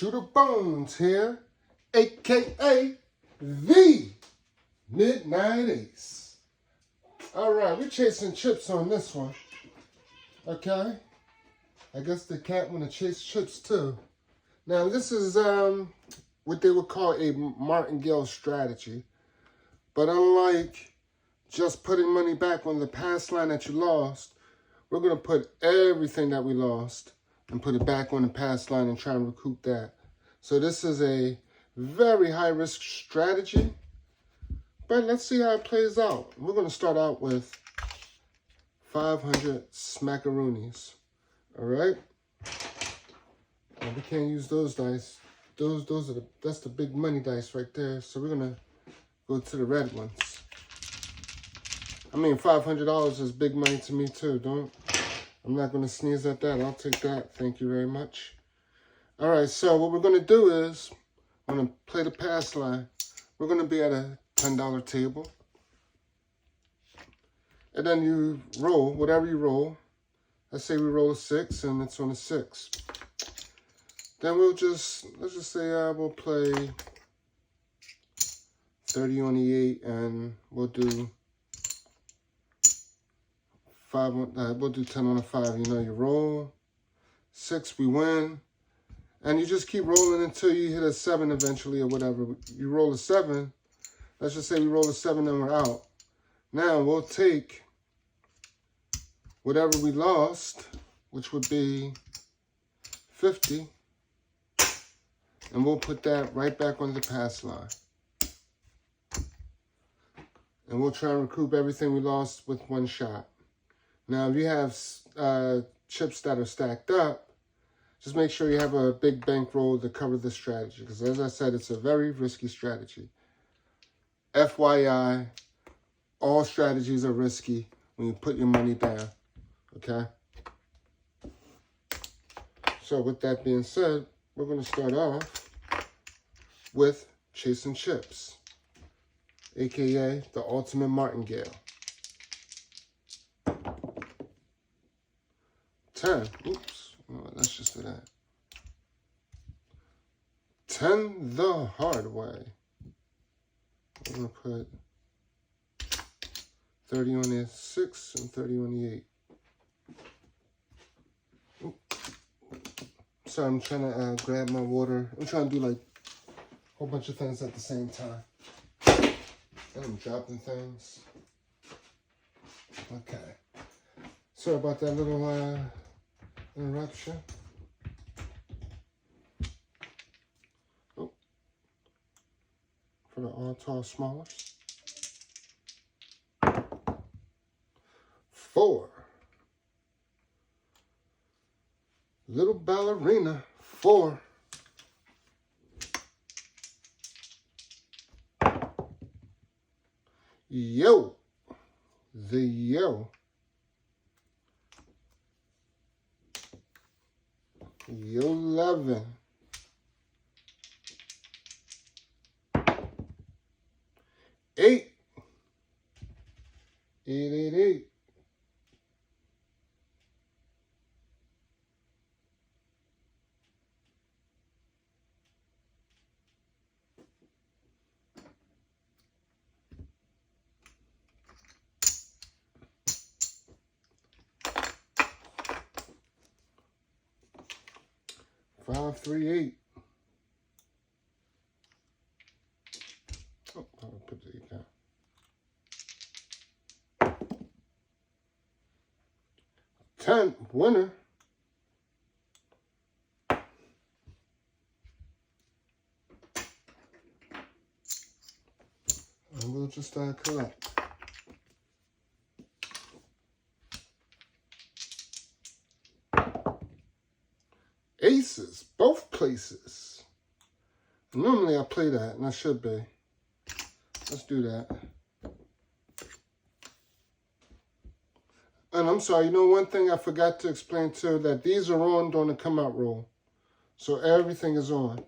Shooter Bones here, aka the Midnight Ace. All right, we're chasing chips on this one. Okay, I guess the cat want to chase chips too. Now this is what they would call a martingale strategy, but unlike just putting money back on the past line that you lost, we're gonna put everything that we lost and put it back on the past line and try and recoup that. So this is a very high risk strategy, but let's see how it plays out. We're gonna start out with 500 smackaroonies, all right? And we can't use those dice. That's the big money dice right there. So we're gonna go to the red ones. I mean, $500 is big money to me too. I'm not gonna sneeze at that. I'll take that. Thank you very much. All right, so what we're gonna do is, I'm gonna play the pass line. We're gonna be at a $10 table. And then you roll, whatever you roll. Let's say we roll a 6 and it's on a 6. Then let's just say we'll play 30 on the 8 and we'll do 5 on, we'll do 10 on a 5. You know, you roll 6, we win. And you just keep rolling until you hit a 7 eventually or whatever. You roll a 7. Let's just say we roll a 7 and we're out. Now we'll take whatever we lost, which would be 50, and we'll put that right back on the pass line. And we'll try and recoup everything we lost with one shot. Now, if you have chips that are stacked up, just make sure you have a big bankroll to cover this strategy. Because as I said, it's a very risky strategy. FYI, all strategies are risky when you put your money down. Okay? So with that being said, we're going to start off with Chasing Chips, aka the Ultimate Martingale. 10. Oops. Let's just do that. 10 the hard way. I'm going to put 30 on the 6 and 30 on the 8. Sorry, I'm trying to grab my water. I'm trying to do like a whole bunch of things at the same time. And I'm dropping things. Okay. Sorry about that little interruption. Oh. For the all tall smallest. 4. Little ballerina, 4. Yo, the yo. Yo 11. 8. 8. 5, 3, 8. Oh, I'll put the 8 down. 10, winner. And we'll just collect. Aces, both places. Normally I play that, and I should be. Let's do that. And I'm sorry, you know one thing I forgot to explain too, that these are on during the come out roll. So everything is on.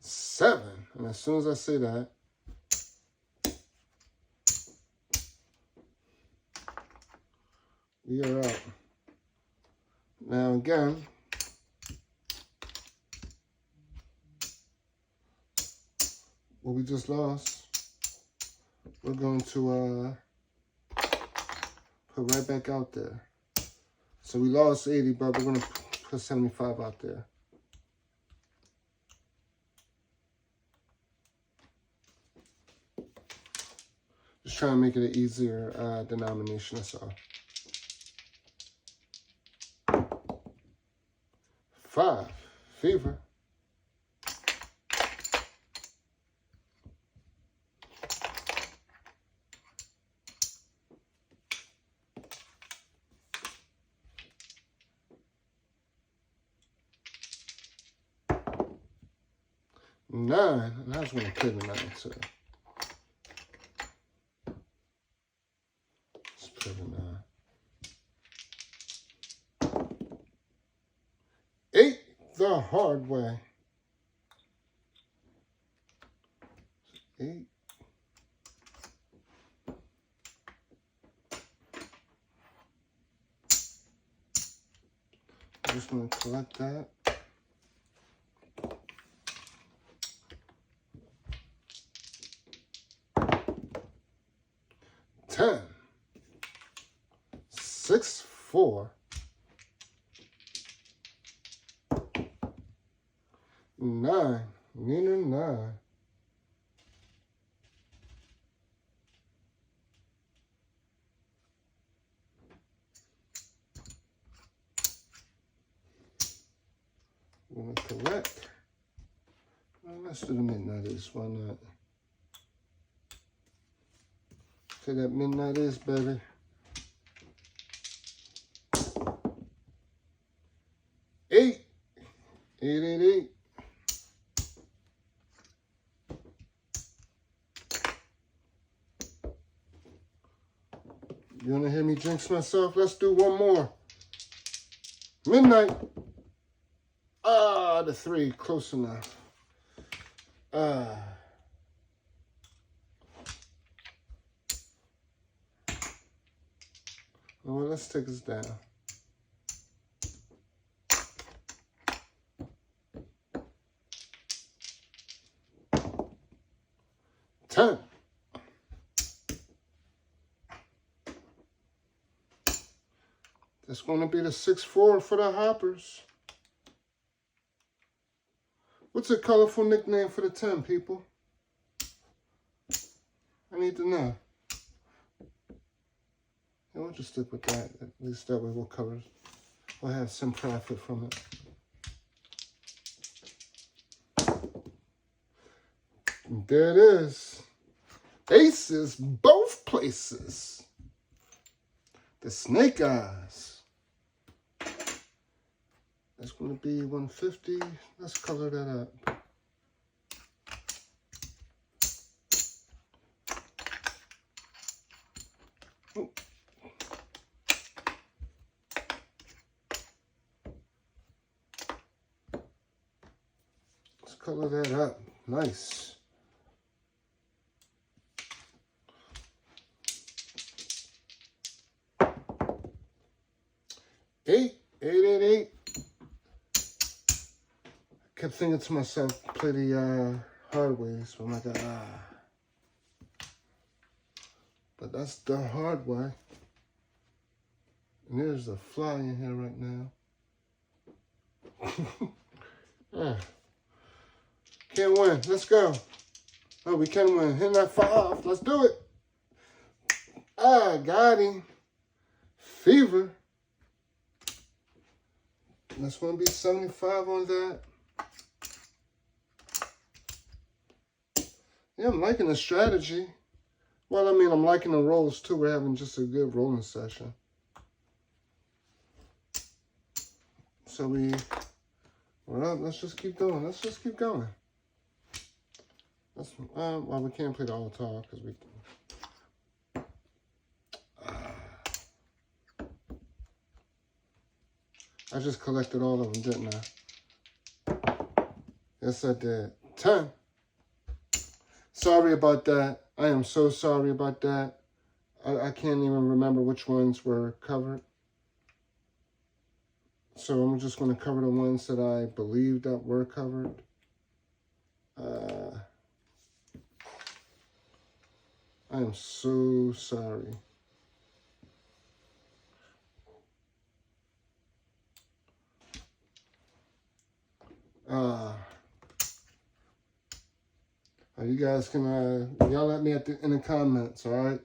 Seven. And as soon as I say that, we are out. Now again, what we just lost, we're going to put right back out there. So we lost 80, but we're going to put 75 out there. Just trying to make it an easier denomination, that's all. 5, fever. 9, and I just want to play the 9 too. Let's play the 9. 8, the hard way. 8. I'm just going to collect that. 10, 6, 4, 9, need a 9. We're going to collect. Well, let's do the midnight is, why not? Say that midnight is, baby. 8, 8, 8, 8. You want to hear me jinx myself? Let's do one more. Midnight. Ah, the 3, close enough. Well, let's take this down. 10. That's going to be the 6-4 for the hoppers. What's a colorful nickname for the 10, people? I need to know. And we'll just stick with that. At least that way we'll cover. We'll have some profit from it. And there it is. Aces both places. The snake eyes. That's going to be 150. Let's color that up. Oh. Let's color that up. Nice. Eight, 8, 8, 8. Kept thinking to myself, play the hard ways, but I'm like, But that's the hard way. And there's a fly in here right now. Can't win. Let's go. Oh, we can win. Hitting that 5. Let's do it. Got him. Fever. That's going to be 75 on that. Yeah, I'm liking the strategy. Well, I mean, I'm liking the rolls too. We're having just a good rolling session. So we're up. Let's just keep going. Let's just keep going. Well, we can't play the all talk because we. I just collected all of them, didn't I? Yes, I did. 10. Sorry about that. I am so sorry about that. I can't even remember which ones were covered. So I'm just going to cover the ones that I believe that were covered. I am so sorry. You guys can yell at me in the comments, all right?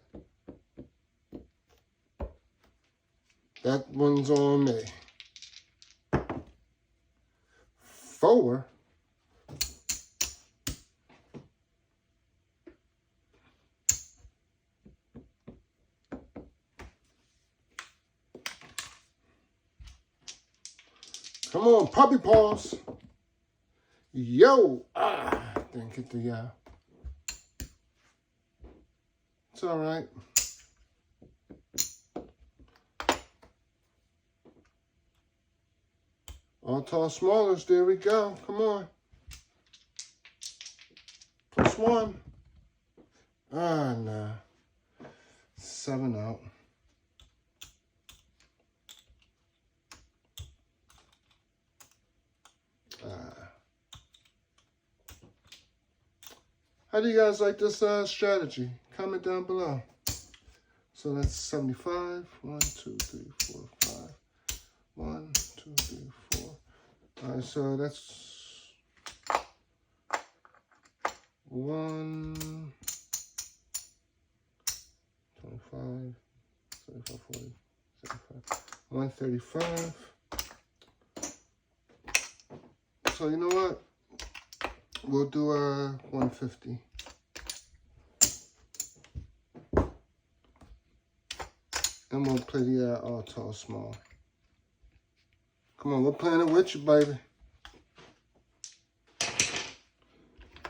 That one's on me. 4. Come on, puppy paws. Yo. Didn't get the It's all right. All tall smallers, there we go. Come on. +1. No. 7 out. How do you guys like this strategy? Comment down below. So that's 75. 1, 2, 3, 4, 5. 1, 2, 3, 4. All right, so that's 1, 25, 35, 40, 75, 135. So you know what? We'll do 150. And we'll play the all tall small. Come on, we're playing it with you, baby.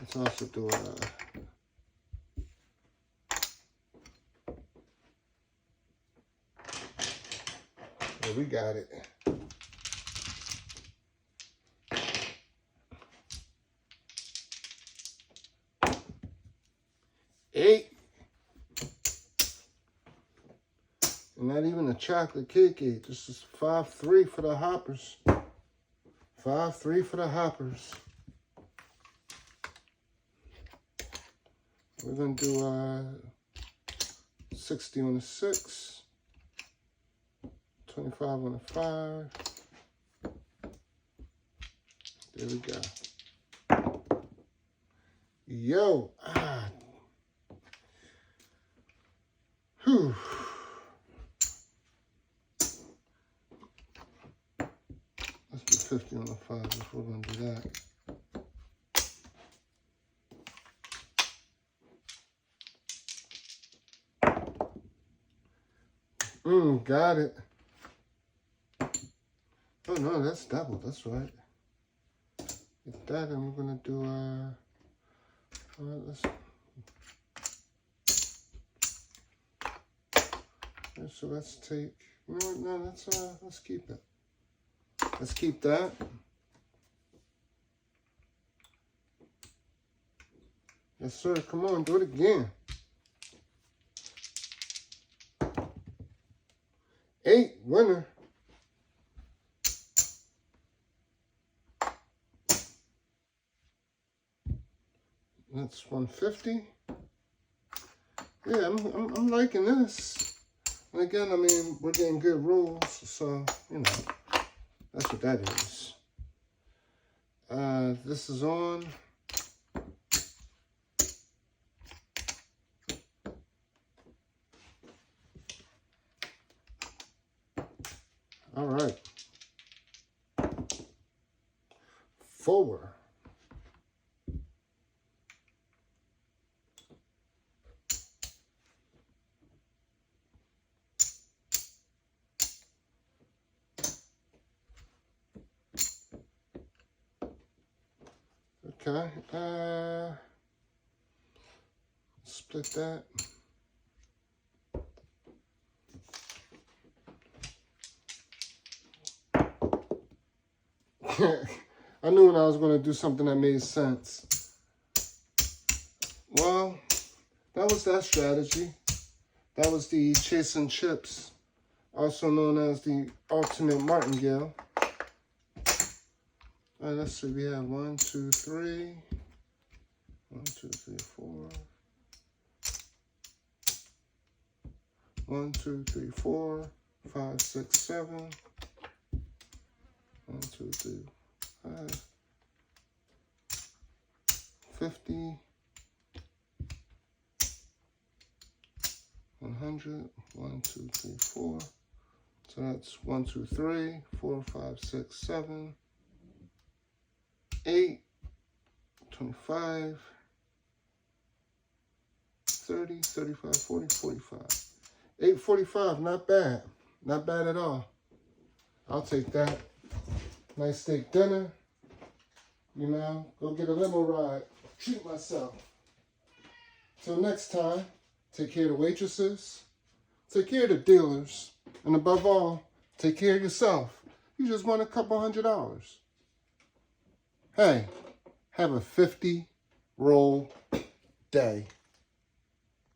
Let's also do yeah, we got it. 8. And not even a chocolate cake 8. This is 5-3 for the hoppers. 5-3 for the hoppers. We're going to do 60 on the 6. 25 on the 5. There we go. Yo. Whew. Let's do 50 on the 5 if we're going to do that. Got it. Oh no, that's double. That's right. Get that, and we're gonna do let's. So let's take. You know what? No, let's keep it. Let's keep that. Yes, sir. Come on, do it again. 8 winner. That's 150. Yeah, I'm liking this. And again, I mean, we're getting good rules, so you know, that's what that is. This is on. All right. 4. Okay. Split that. I knew when I was going to do something that made sense. Well, that was that strategy. That was the Chasing Chips, also known as the Ultimate Martingale. All right, let's see. We have 1, 2, 3. 1, 2, 3, 4. 1, 2, 3, 4, 5, 6, 7. 1, 2, 3, 5. 50. 100. 1, 2, 3, 4. So that's 1, 2, 3, 4, 5, 6, 7, 8, 25, 30, 35, 40, 45. 845, not bad. Not bad at all. I'll take that. Nice steak dinner. You know, go get a limo ride. Treat myself. Till next time, take care of the waitresses. Take care of the dealers. And above all, take care of yourself. You just won a couple $100. Hey, have a 50-roll day.